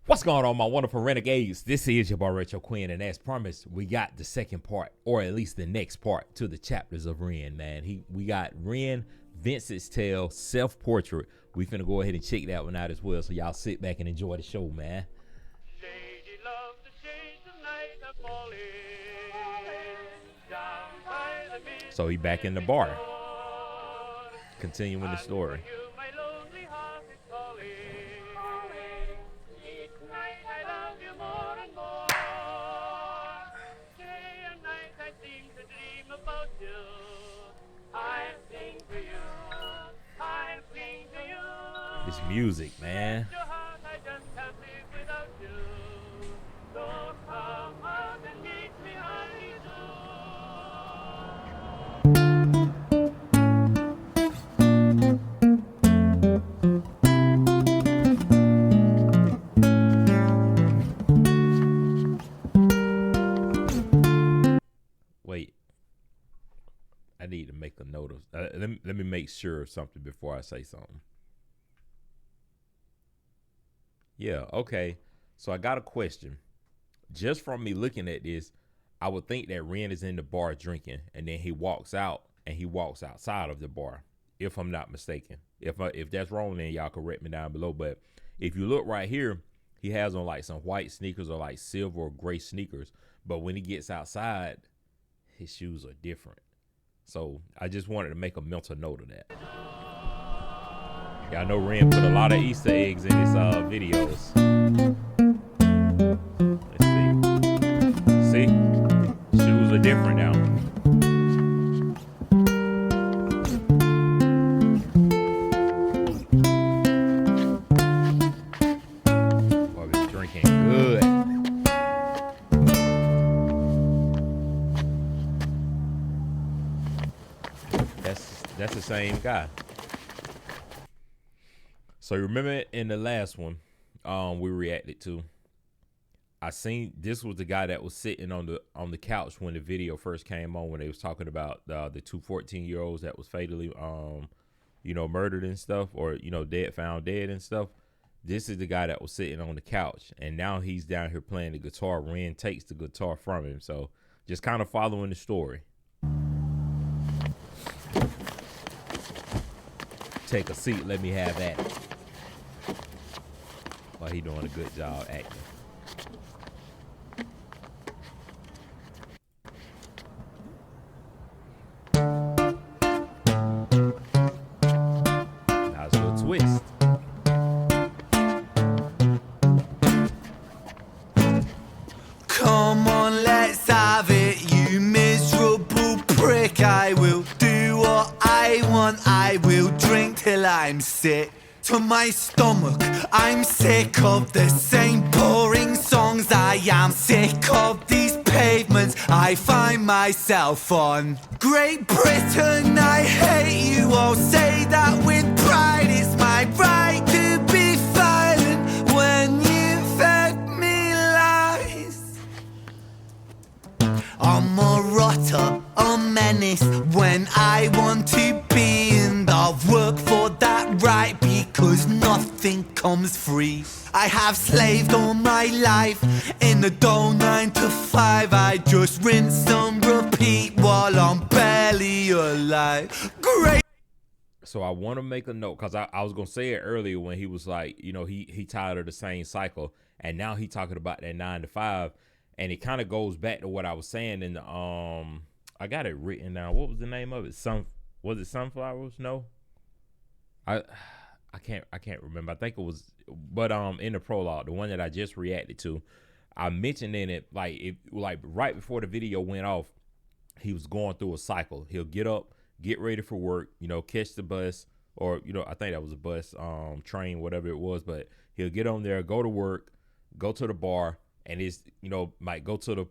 What's going on, my wonderful renegades? This is your boy Quin, and as promised, we got the second part, or at least the next part, to the chapters of Ren, man. We got Ren, Vincent's Tale, Self-Portrait. We finna go ahead and check that one out as well, so y'all sit back and enjoy the show, man. Lady loves to change the night of falling down by the midnight. So he back in the bar, continuing the story. You, my lonely heart is calling. Each night I love you more and more. Day and night I seem to dream about you. I sing to you. I sing to you. This music, man. Your heart, I just can't live without you. So come out and meet me, honey, Wait, I need to make a note of. Let me make sure of something before I say something. Yeah, okay. So I got a question. Just from me looking at this, I would think that Ren is in the bar drinking, and then he walks out, and he walks outside of the bar, if I'm not mistaken. If that's wrong, then y'all correct me down below. But if you look right here, he has on like some white sneakers or like silver or gray sneakers. But when he gets outside, his shoes are different. So I just wanted to make a mental note of that. Y'all know Ren put a lot of Easter eggs in his videos. Let's see. See? Shoes are different now. Boy, he's drinking good. That's the same guy. So remember in the last one we reacted to, I seen this was the guy that was sitting on the couch when the video first came on, when they was talking about the two 14-year-olds that was fatally murdered and stuff, or found dead and stuff. This is the guy that was sitting on the couch, and now he's down here playing the guitar. Ren takes the guitar from him, so just kind of following the story. Take a seat, let me have at it. Well, he doing a good job acting. Nice little twist. Come on, let's have it, you miserable prick. I will do what I want, I will drink till I'm sick to my stomach. I'm sick of the same boring songs. I am sick of these pavements I find myself on. Great Britain, I hate you all. Say that with pride. It's my right to be violent when you fed me lies. I'm a rotter, a menace when I want to be, and I've worked for that right because nothing comes free. I have slaved all my life in the dull 9 to 5. I just rinse and repeat while I'm barely alive. Great. So I want to make a note, because I was gonna say it earlier when he was like, he tired of the same cycle, and now he talking about that 9 to 5, and it kind of goes back to what I was saying in the I got it written down. What was the name of it? Was it Sunflowers? No, I can't remember. I think it was, but in the prologue, the one that I just reacted to, I mentioned in it like right before the video went off, he was going through a cycle. He'll get up, get ready for work, catch the bus, or I think that was a bus, train, whatever it was, but he'll get on there, go to work, go to the bar, and it's might go to the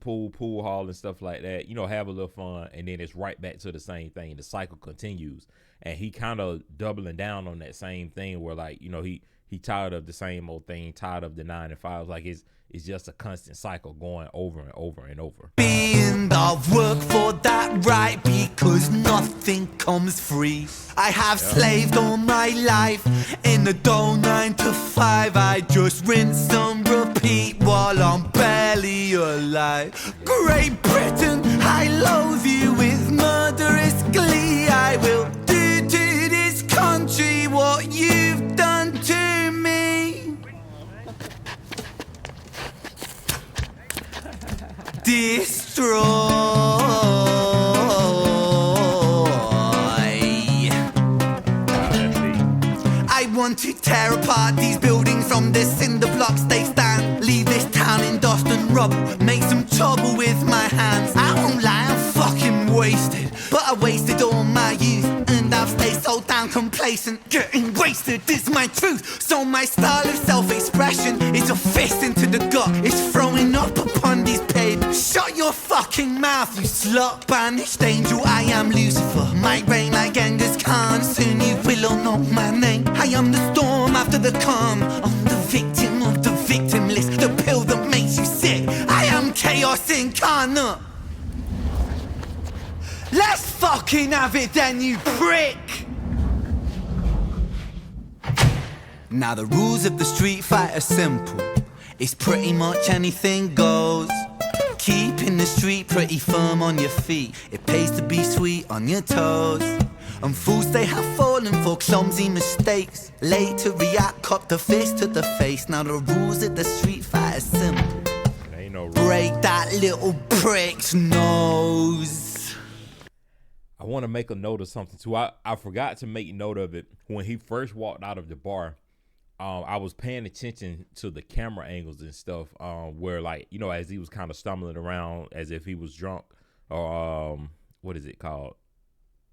pool hall and stuff like that, have a little fun, and then it's right back to the same thing. The cycle continues, and he kind of doubling down on that same thing where, like, he he tired of the same old thing, tired of the 9 to 5. Like it's just a constant cycle going over and over and over. Being I've worked for that right because nothing comes free. I have slaved all my life in the dull 9 to 5. I just rinse and repeat while I'm barely alive. Great Britain, I loathe you with murderous glee. I will do to this country what you've done to me. Destroy. I want to tear apart these buildings from the cinder blocks they stand. Leave this town in dust and rubble, make some trouble with my hands. I won't lie, I'm fucking wasted, but I wasted all my youth, and I've stayed so damn complacent. Getting wasted is my truth, so my style of self-expression is a fist into the gut. It's throwing up upon these pavements. Shut your fucking mouth, you slut. Banished angel, I am Lucifer. Might reign like Genghis Khan, soon you will all know my name. I am the storm after the calm. I'm the victim of the victim list, the pill that makes you sick. I am chaos incarnate. Let's fucking have it then, you prick! Now the rules of the street fight are simple. It's pretty much anything goes. Keeping the street pretty firm on your feet. It pays to be sweet on your toes. And fools they have fallen for clumsy mistakes. Late to react, cop the fist to the face. Now the rules of the street fight are simple. Ain't no Break that little prick's nose. I want to make a note of something too. I forgot to make note of it when he first walked out of the bar. I was paying attention to the camera angles and stuff, where, like, you know, as he was kind of stumbling around as if he was drunk, or what is it called?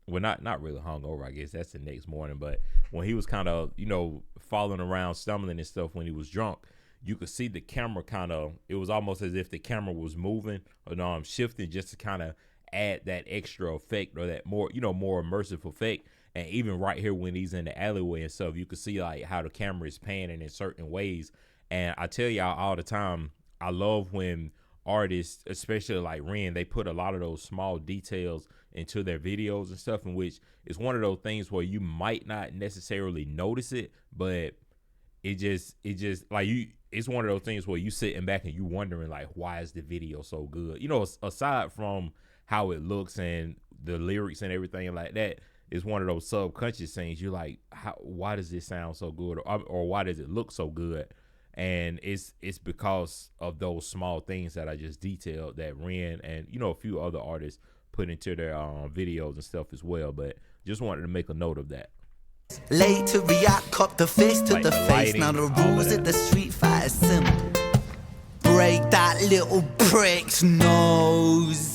Well, not really hungover, I guess that's the next morning. But when he was kind of, you know, falling around, stumbling and stuff when he was drunk, you could see the camera kind of, it was almost as if the camera was moving or shifting just to kind of add that extra effect, or that more, you know, more immersive effect. And even right here when he's in the alleyway and stuff, you can see like how the camera is panning in certain ways. And I tell y'all all the time, I love when artists, especially like Ren, they put a lot of those small details into their videos and stuff, in which it's one of those things where you might not necessarily notice it, but it just like it's one of those things where you sitting back and you wondering like, why is the video so good? You know, aside from how it looks and the lyrics and everything like that, it's one of those subconscious things. You're like, why does this sound so good, or why does it look so good? And it's because of those small things that I just detailed that Ren and, you know, a few other artists put into their videos and stuff as well. But just wanted to make a note of that. Late to react, cop the fist to Like the the face. lighting, Now the all of rules that. of the street fight are simple. Break that little prick's nose.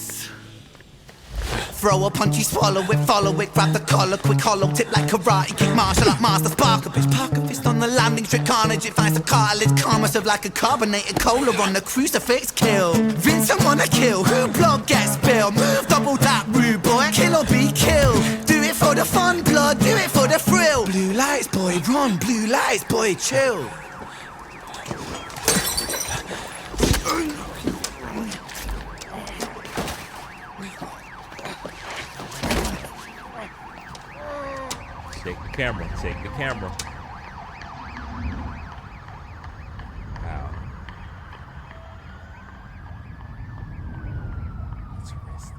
Throw a punch, you swallow it, follow it, grab the collar, quick hollow tip like karate kick, martial art master, spark a fist, park a fist on the landing strip, carnage, it finds the cartilage, karma serve like a carbonated cola on the crucifix, kill. Vincent wanna kill, who blood gets spilled, move double that rude boy, kill or be killed. Do it for the fun, blood, do it for the thrill. Blue lights, boy, run, blue lights, boy, chill. Take the camera. Take the camera. Wow. Interesting.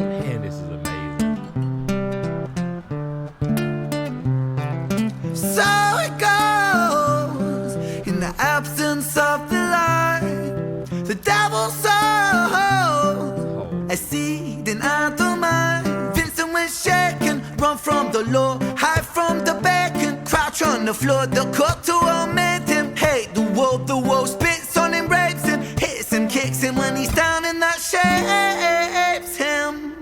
Man, this is amazing. So it goes in the absence of the light. The devil's soul, a seed in either mind. Vincent was shaken, run from the law, hide from the bacon, crouch on the floor. The court to omit him, hate the wolf spits on him, rapes him, hits him, kicks him when he's down, and that shapes him.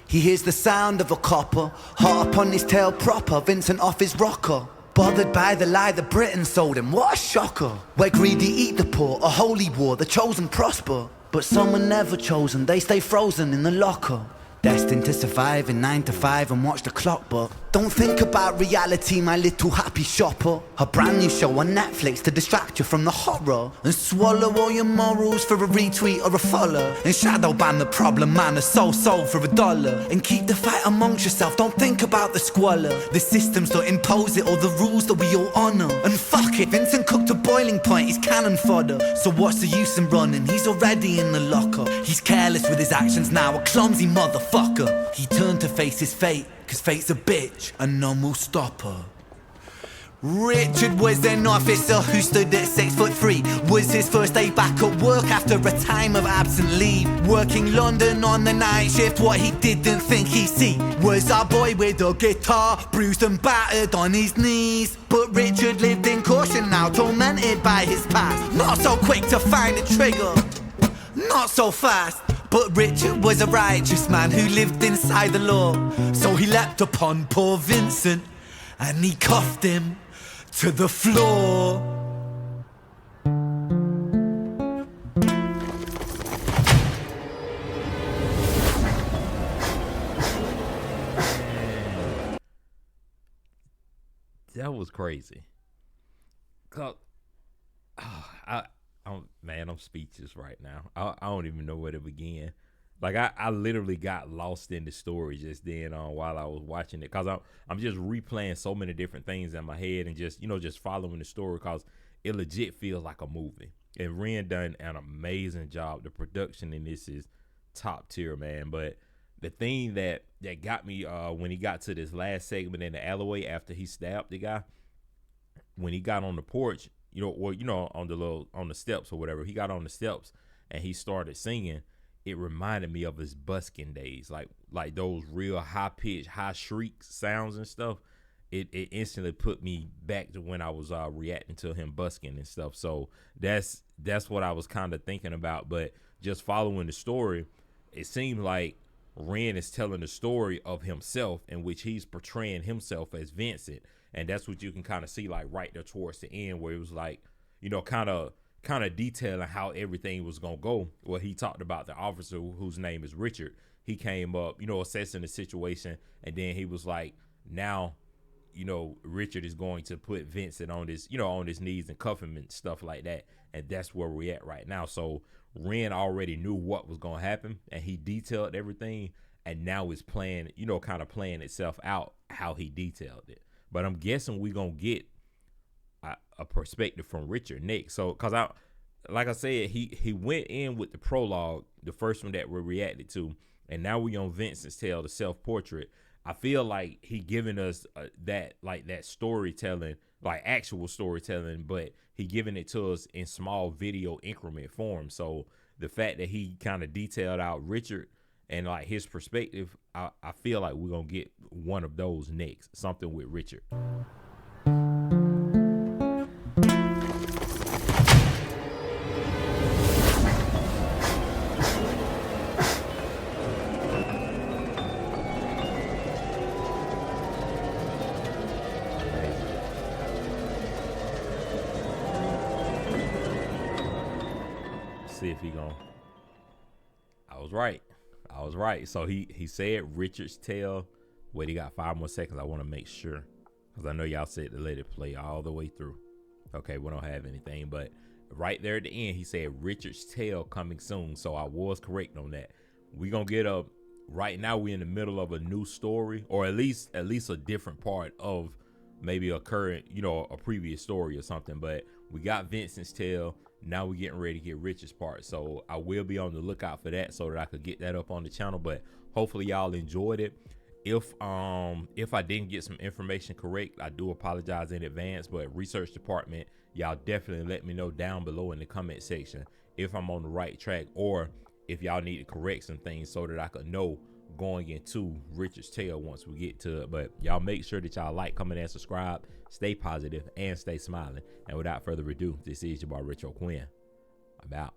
He hears the sound of a copper, hot upon his tail proper, Vincent off his rocker. Bothered by the lie that Britain sold him, what a shocker. Where greedy eat the poor, a holy war, the chosen prosper. But some are never chosen, they stay frozen in the locker. Destined to survive in 9 to 5 and watch the clock, but don't think about reality, my little happy shopper. A brand new show on Netflix to distract you from the horror, and swallow all your morals for a retweet or a follow, and shadow ban the problem man, a soul for $1, and keep the fight amongst yourself, don't think about the squalor. The systems don't impose it or the rules that we all honour. And fuck it, Vincent cooked a boiling point, he's cannon fodder. So what's the use in running, he's already in the locker. He's careless with his actions now, a clumsy motherfucker. He turned to face his fate, cause fate's a bitch and none will stop her. Richard was an officer who stood at 6'3". Was his first day back at work after a time of absent leave. Working London on the night shift, what he didn't think he'd see was our boy with a guitar, bruised and battered on his knees. But Richard lived in caution now, tormented by his past. Not so quick to find a trigger, not so fast. But Richard was a righteous man who lived inside the law. So he leapt upon poor Vincent and he cuffed him to the floor. That was crazy. I'm speechless right now. I don't even know where to begin. Like I literally got lost in the story just then while I was watching it, because I'm just replaying so many different things in my head and just following the story, because it legit feels like a movie. And Ren done an amazing job. The production in this is top tier, man. But the thing that got me when he got to this last segment in the alleyway after he stabbed the guy, when he got on the porch, on the steps or whatever, he got on the steps and he started singing. It reminded me of his busking days, like those real high pitched, high shriek sounds and stuff. It instantly put me back to when I was reacting to him busking and stuff. So that's what I was kind of thinking about. But just following the story, it seemed like Ren is telling the story of himself, in which he's portraying himself as Vincent. And that's what you can kind of see, like right there towards the end, where it was like, kind of detailing how everything was gonna go. Well, he talked about the officer whose name is Richard. He came up, assessing the situation, and then he was like, now, Richard is going to put Vincent on his knees and cuff him and stuff like that. And that's where we're at right now. So Ren already knew what was gonna happen, and he detailed everything, and now it's playing, kind of playing itself out how he detailed it. But I'm guessing we're going to get a perspective from Richard next. So, because like I said, he went in with the prologue, the first one that we reacted to, and now we on Vincent's tale, the self-portrait. I feel like he giving us that storytelling, like actual storytelling, but he giving it to us in small video increment form. So the fact that he kind of detailed out Richard and like his perspective, I feel like we're going to get one of those next, something with Richard. See if he going. I was right. So he said Richard's tale. Wait, he got 5 more seconds. I want to make sure, because I know y'all said to let it play all the way through. Okay, we don't have anything, but right there at the end, he said Richard's tale coming soon. So I was correct on that. We're gonna get up. Right now, we're in the middle of a new story, or at least a different part of maybe a current, a previous story or something. But we got Vincent's tale. Now we're getting ready to get Richard's part. So I will be on the lookout for that so that I could get that up on the channel. But hopefully y'all enjoyed it. If I didn't get some information correct, I do apologize in advance. But research department, y'all definitely let me know down below in the comment section if I'm on the right track, or if y'all need to correct some things so that I could know going into Richard's tale once we get to it. But y'all make sure that y'all like, comment, and subscribe. Stay positive and stay smiling. And without further ado, this is your boy Quin. I'm out.